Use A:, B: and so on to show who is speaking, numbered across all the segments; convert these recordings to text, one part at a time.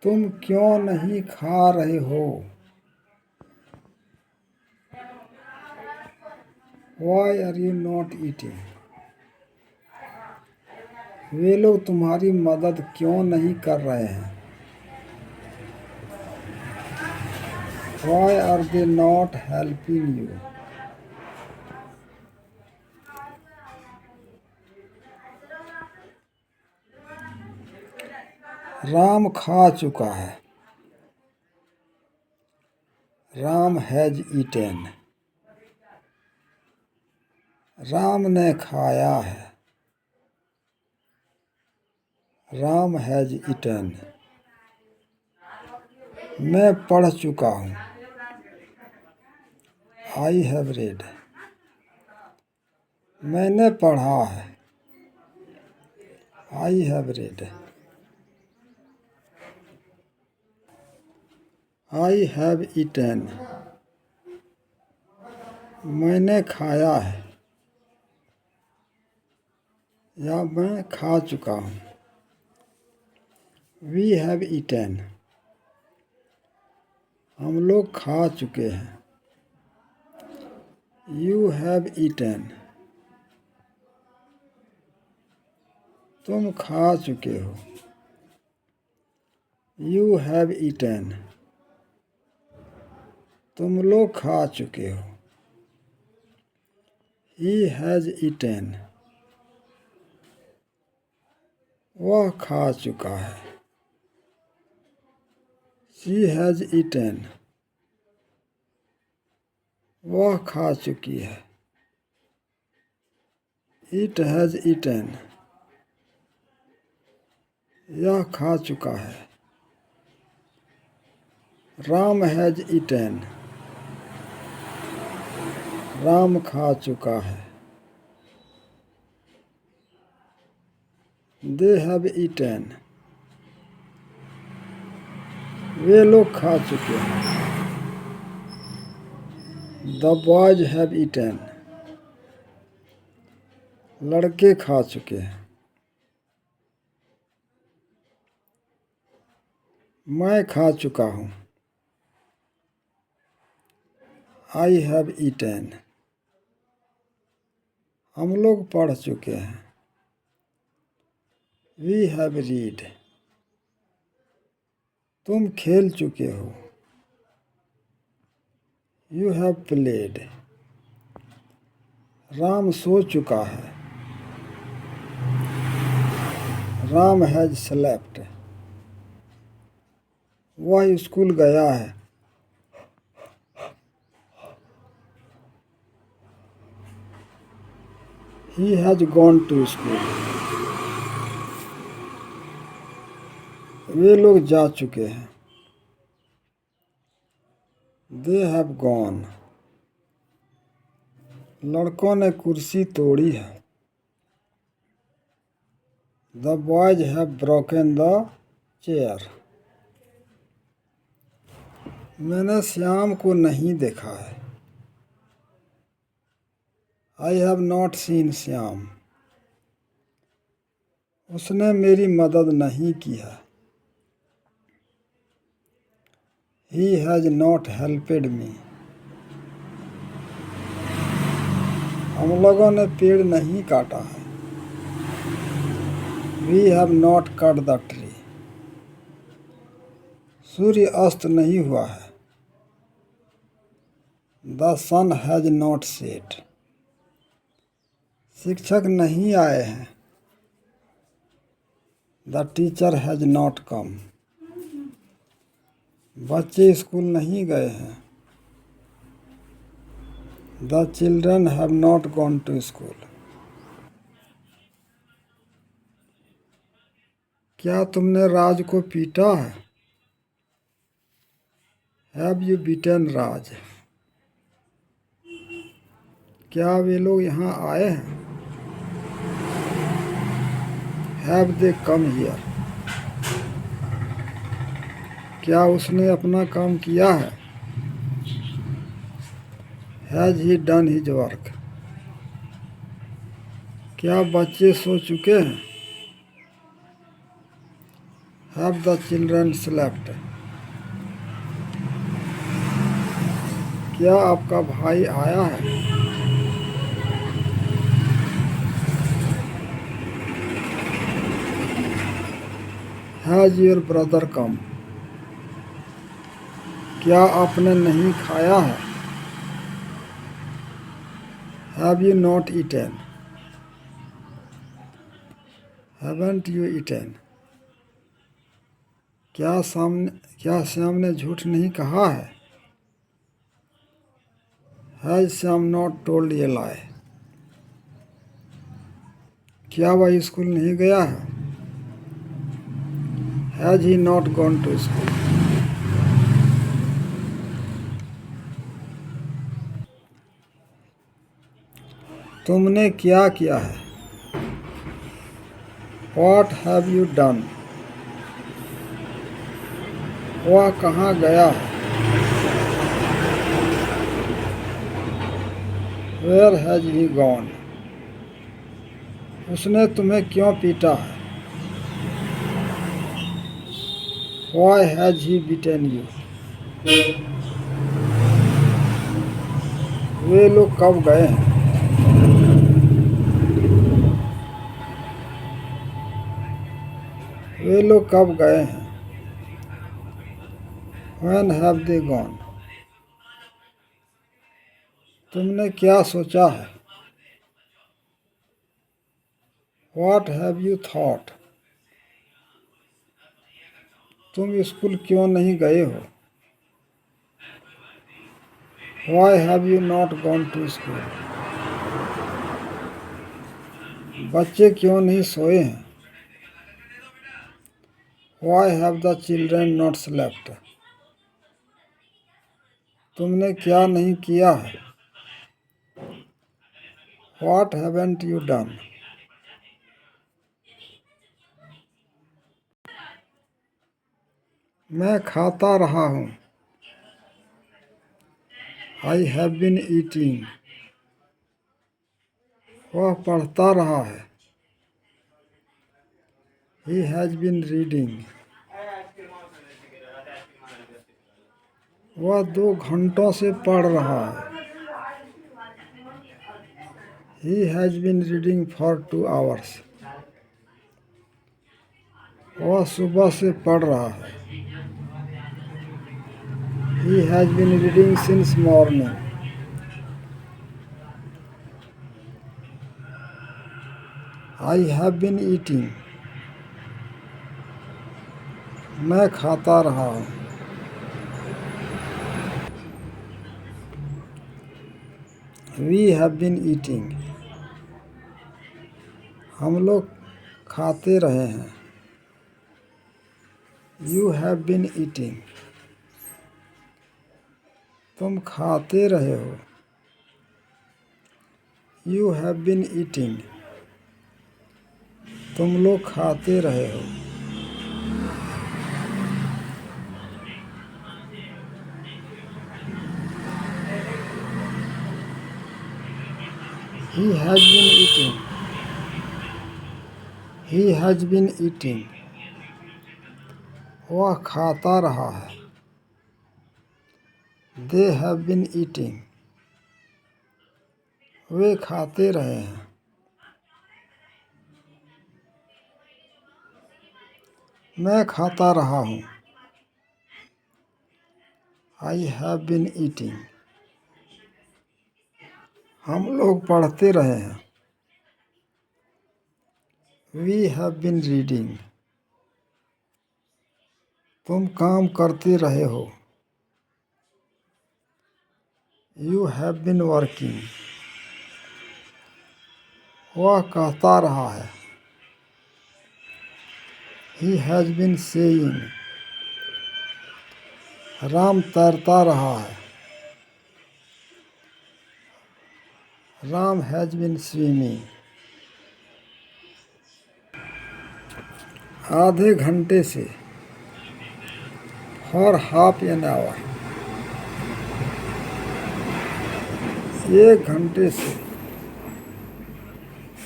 A: तुम क्यों नहीं खा रहे हो? Why are you not eating? वे लोग तुम्हारी मदद क्यों नहीं कर रहे हैं? Why are they not helping you? Ram खा चुका है। Ram has eaten. राम ने खाया है। Ram has eaten. मैं पढ़ चुका हूँ। I have read. मैंने पढ़ा है। I have read. I have eaten. मैंने खाया है या मैं खा चुका हूँ। We have eaten. हम लोग खा चुके हैं। You have eaten. तुम खा चुके हो। You have eaten. तुम लोग खा चुके हो। He has eaten. वह खा चुका है। She has eaten. वह खा चुकी है। It has eaten. यह खा चुका है। Ram has eaten. राम खा चुका है। They have eaten. वे लोग खा चुके हैं। The boys have eaten. लड़के खा चुके हैं। मैं खा चुका हूँ। I have eaten. हम लोग पढ़ चुके हैं। We have read. तुम खेल चुके हो। You have played. राम सो चुका है। Ram has slept. वह स्कूल गया है। He has gone to school. वे लोग जा चुके हैं। They have gone. लड़कों ने कुर्सी तोड़ी है। The boys have broken the chair. मैंने श्याम को नहीं देखा है। I have not seen Shyam. उसने मेरी मदद नहीं की है। He has not helped me. हम लोगों ने पेड़ नहीं काटा है। We have not cut the tree. सूर्य अस्त नहीं हुआ है। The sun has not set. शिक्षक नहीं आए हैं। The teacher has not come. बच्चे स्कूल नहीं गए हैं। The children have not gone to school. क्या तुमने राज को पीटा है? हैव यू बीटन राज। क्या वे लोग यहाँ आए हैं? Have they come here. क्या उसने अपना काम किया है? Has he done his work. क्या बच्चे सो चुके हैं? Have the children slept? क्या आपका भाई आया है? हैज योर ब्रदर कम? क्या आपने नहीं खाया है? Have you not eaten? Haven't you eaten? क्या श्याम ने झूठ नहीं कहा है? हैज श्याम नॉट टोल्ड ए लाई? क्या वह स्कूल नहीं गया है? Has he not gone to school? तुमने क्या किया है? What have you done? वह कहाँ गया है? Where has he gone? उसने तुम्हें क्यों पीटा है? Why has he beaten you? वे लोग कब गए हैं? वे लोग कब गए हैं? When have they gone? तुमने क्या सोचा है? What have you thought? तुम स्कूल क्यों नहीं गए हो? Why have you not gone to school? बच्चे क्यों नहीं सोए हैं? Why have the children not slept? तुमने क्या नहीं किया है? What haven't you done? मैं खाता रहा हूँ। I have been eating. वह पढ़ता रहा है। He has been reading. वह 2 घंटों से पढ़ रहा है। He has been reading for 2 hours. वह सुबह से पढ़ रहा है। He has been reading since morning. I have been eating. मैं खाता रहा हूँ। We have been eating. हम लोग खाते रहे हैं। You have been eating. तुम खाते रहे हो। You have been eating. तुम लोग खाते रहे हो। He has been eating. He has been eating. वह खाता रहा है। They have been eating. वे खाते रहे हैं। मैं खाता रहा हूँ। I have been eating. हम लोग पढ़ते रहे हैं। We have been reading. तुम काम करते रहे हो। You have been working. वह कहता रहा है। He has been saying. Ram तैरता रहा है। Ram has been swimming. आधे घंटे से for half an hour. 1 घंटे से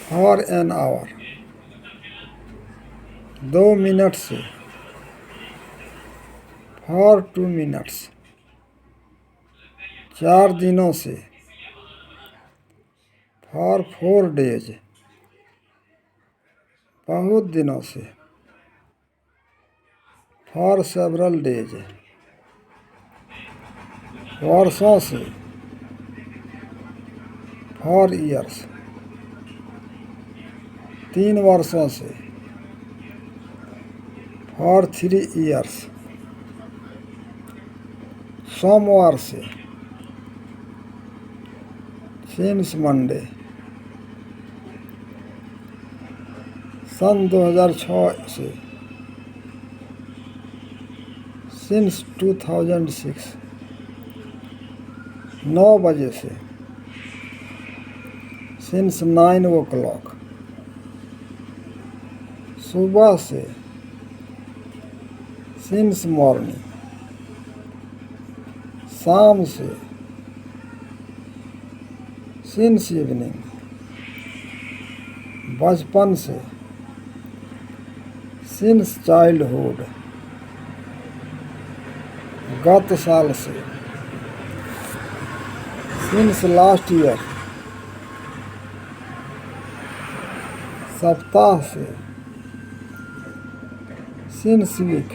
A: for an hour. 2 मिनट से फॉर 2 मिनट्स, 4 दिनों से। फॉर 4 डेज, बहुत दिनों से। फॉर सेवरल डेज, वर्षों से। फॉर ईयर्स, 3 वर्षों से। फॉर 3 ईयर्स, सोमवार से। सिंस मंडे, सन 2006 से। सिंस 2006, 9 बजे से। सिंस 9 o'clock, सुबह से। सिंस मॉर्निंग, शाम से। सिंस इवनिंग, बचपन से। सिंस चाइल्डहुड, गत साल से। सिंस लास्ट ईयर, सप्ताह से। सिंस वीक,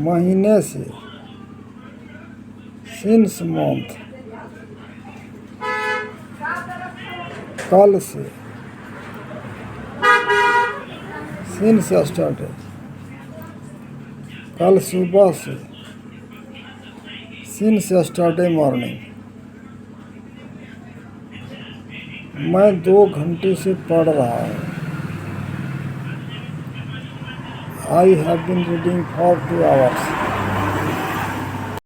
A: महीने से। सिंस मंथ, कल से। सिंस यस्टरडे, कल सुबह से। सिंस यस्टरडे मॉर्निंग, मैं 2 घंटे से पढ़ रहा हूँ। I have been reading for 2 hours.